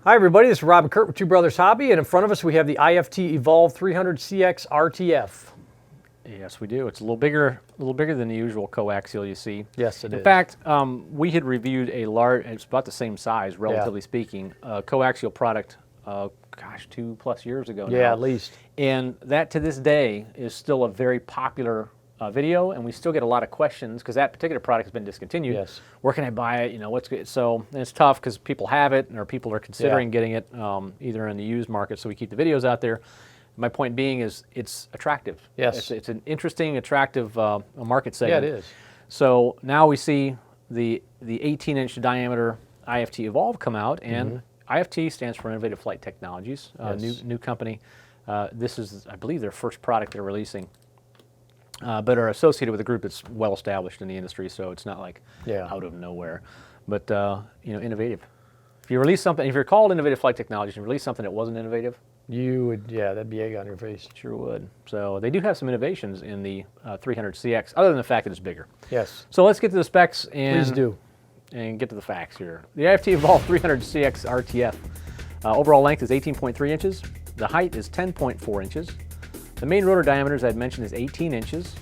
Hi everybody, this is Rob and Kurt with Two Brothers Hobby, and in front of us we have the IFT Evolve 300CX RTF. Yes, we do. It's a little bigger than the usual coaxial you see. Yes, it is. In fact, we had reviewed a large, it's about the same size, relatively speaking, coaxial product, 2+ years ago now. Yeah, at least. And that to this day is still a very popular video, and we still get a lot of questions because that particular product has been discontinued. Yes. Where can I buy it? You know, what's good? So and it's tough because people have it, or people are considering getting it either in the used market. So we keep the videos out there. My point being is it's attractive. Yes. It's an interesting, attractive market segment. Yeah, it is. So now we see the 18-inch diameter IFT Evolve come out, and IFT stands for Innovative Flight Technologies, new company. This is, I believe, their first product they're releasing, but are associated with a group that's well established in the industry, so it's not like out of nowhere. But you know, innovative. If you release something, if you're called Innovative Flight Technologies and release something that wasn't innovative, you would, that'd be egg on your face. Sure would. So they do have some innovations in the 300CX, other than the fact that it's bigger. Yes. So let's get to the specs and please do, and get to the facts here. The IFT Evolve 300CX RTF. Overall length is 18.3 inches. The height is 10.4 inches. The main rotor diameter, as I'd mentioned, is 18 inches.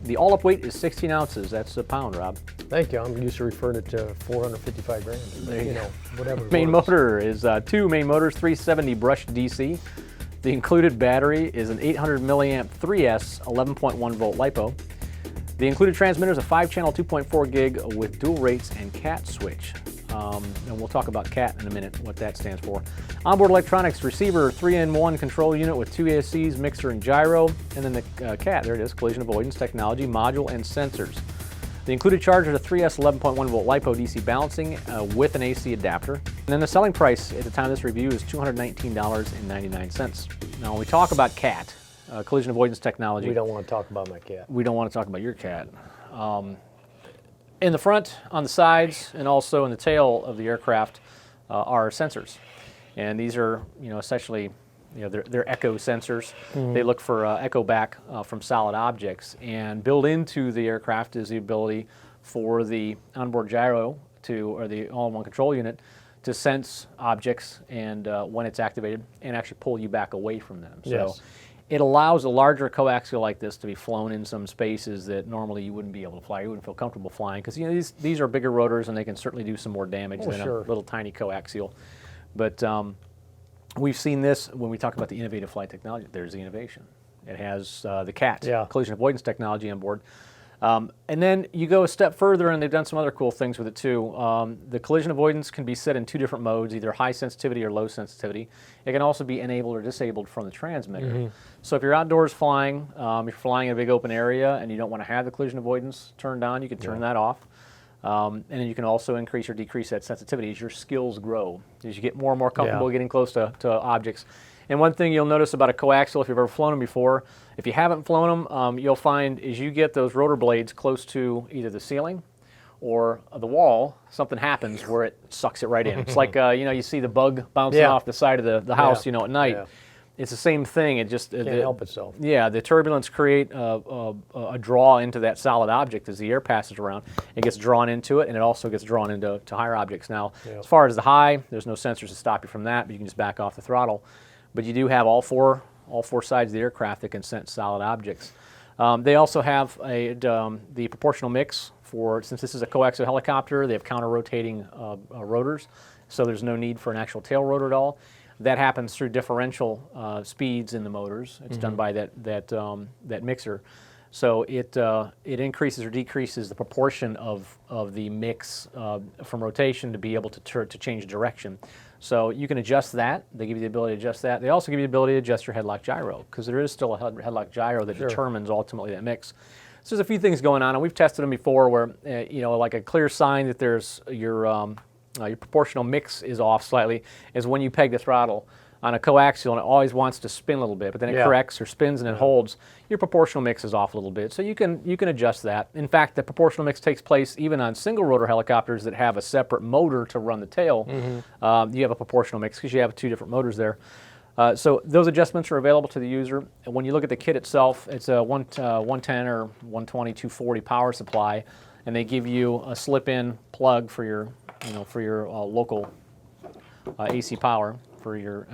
The all-up weight is 16 ounces. That's a pound, Rob. Thank you. I'm used to referring it to 455 grams. You know, whatever. Main motor is two main motors, 370 brushed DC. The included battery is an 800 milliamp 3S 11.1 volt LiPo. The included transmitter is a 5-channel 2.4 gig with dual rates and CAT switch. And we'll talk about CAT in a minute, what that stands for. Onboard electronics, receiver, 3-in-1 control unit with 2 ASCs, mixer, and gyro. And then the CAT, there it is, collision avoidance technology, module, and sensors. The included charger is a 3S 11.1 volt LiPo DC balancing with an AC adapter. And then the selling price at the time of this review is $219.99. Now when we talk about CAT, collision avoidance technology. We don't want to talk about my cat. We don't want to talk about your cat. In the front, on the sides, and also in the tail of the aircraft are sensors. And these are, you know, essentially, you know, they're echo sensors. They look for echo back from solid objects. And built into the aircraft is the ability for the onboard gyro or the all-in-one control unit to sense objects and when it's activated and actually pull you back away from them. So it allows a larger coaxial like this to be flown in some spaces that normally you wouldn't be able to fly. You wouldn't feel comfortable flying because, you know, these are bigger rotors and they can certainly do some more damage than a little tiny coaxial. But we've seen this when we talk about the innovative flight technology. There's the innovation. It has the CAT, collision avoidance technology on board. And then you go a step further, and they've done some other cool things with it too. The collision avoidance can be set in 2 different modes, either high sensitivity or low sensitivity. It can also be enabled or disabled from the transmitter. So if you're outdoors flying, if you're flying in a big open area and you don't want to have the collision avoidance turned on, you can turn that off. And then you can also increase or decrease that sensitivity as your skills grow, as you get more and more comfortable getting close to objects. And one thing you'll notice about a coaxial, if you've ever flown them before, if you haven't flown them, you'll find as you get those rotor blades close to either the ceiling or the wall, something happens where it sucks it right in. It's like, you know, you see the bug bouncing off the side of the house, you know, at night. It's the same thing. It just can't help itself. Yeah, the turbulence create a draw into that solid object as the air passes around. It gets drawn into it, and it also gets drawn into higher objects. Now, as far as the high, there's no sensors to stop you from that, but you can just back off the throttle. But you do have all four sides of the aircraft that can sense solid objects. They also have the proportional mix for, since this is a coaxial helicopter, they have counter-rotating rotors, so there's no need for an actual tail rotor at all. That happens through differential speeds in the motors. It's done by that mixer. So it increases or decreases the proportion of the mix from rotation to be able to change direction. So you can adjust that. They give you the ability to adjust that. They also give you the ability to adjust your headlock gyro, because there is still a headlock gyro that determines ultimately that mix. So there's a few things going on, and we've tested them before where, you know, like a clear sign that there's your proportional mix is off slightly is when you peg the throttle on a coaxial, and it always wants to spin a little bit, but then it corrects or spins and it holds. Your proportional mix is off a little bit, so you can adjust that. In fact, the proportional mix takes place even on single rotor helicopters that have a separate motor to run the tail. You have a proportional mix because you have 2 different motors there. So those adjustments are available to the user. And when you look at the kit itself, it's a 110 or 120, 240 power supply, and they give you a slip-in plug for your local AC power for your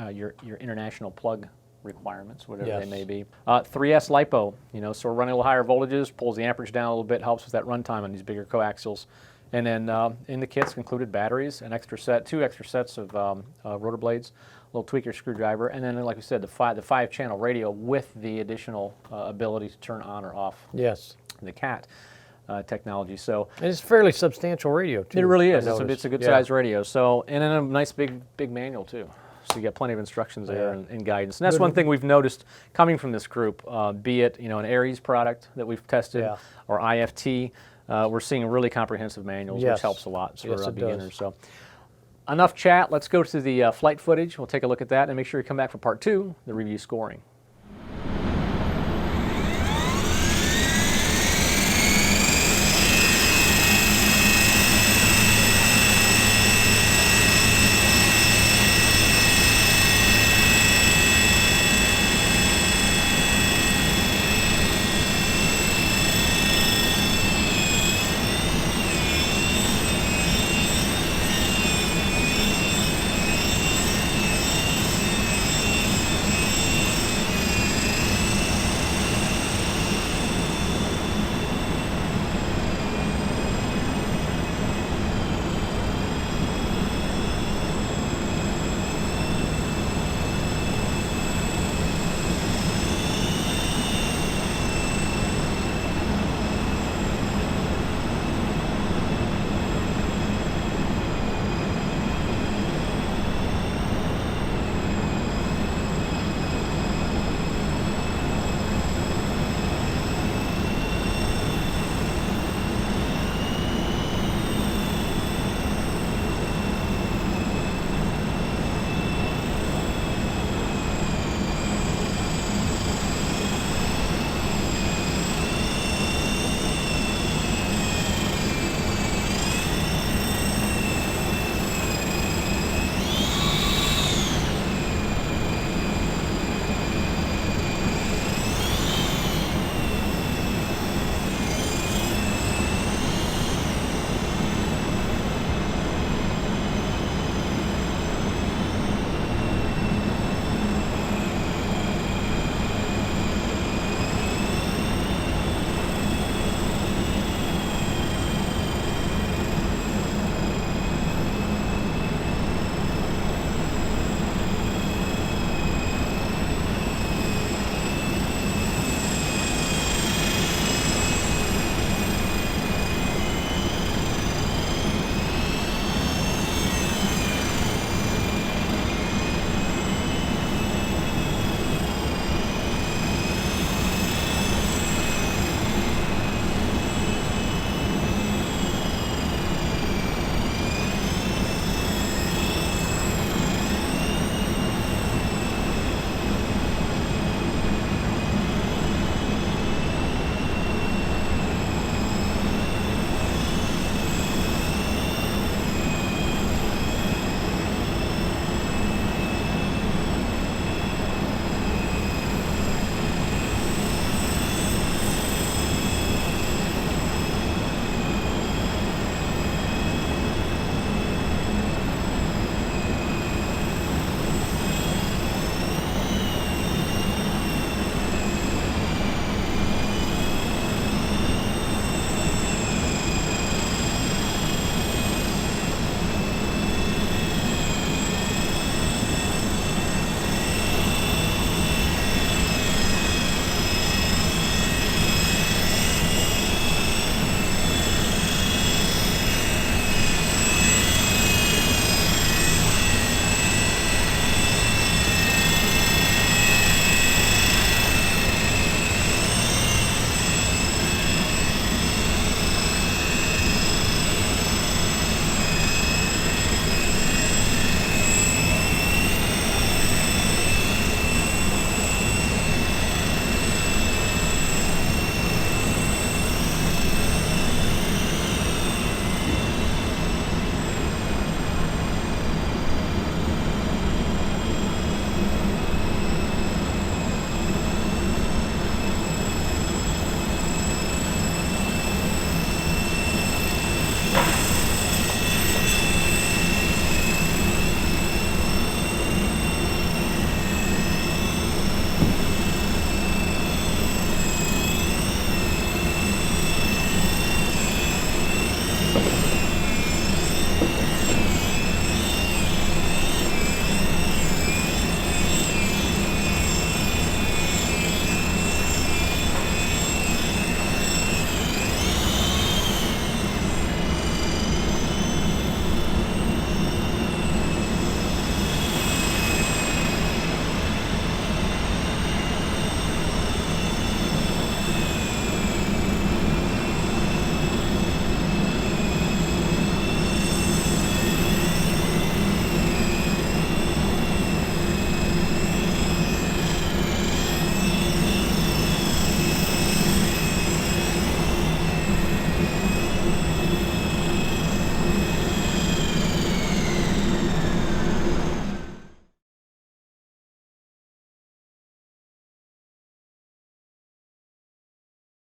international plug requirements, whatever Yes. they may be. 3S LiPo, so we're running a little higher voltages, pulls the amperage down a little bit, helps with that runtime on these bigger coaxials. And then in the kit's included batteries, two extra sets of rotor blades, a little tweaker screwdriver, and then, like we said, the 5-channel radio with the additional ability to turn on or off Yes. the CAT technology. So And it's a fairly substantial radio, too. it really is. I It's noticed. a good Yeah. sized radio. So, and then a nice big manual too. So you got plenty of instructions there Yeah. and guidance. And that's one thing we've noticed coming from this group, be it an Aries product that we've tested Yeah. or IFT. We're seeing really comprehensive manuals, Yes. which helps a lot for Yes, it beginners. does. So enough chat. Let's go to the flight footage. We'll take a look at that and make sure you come back for part 2, the review scoring.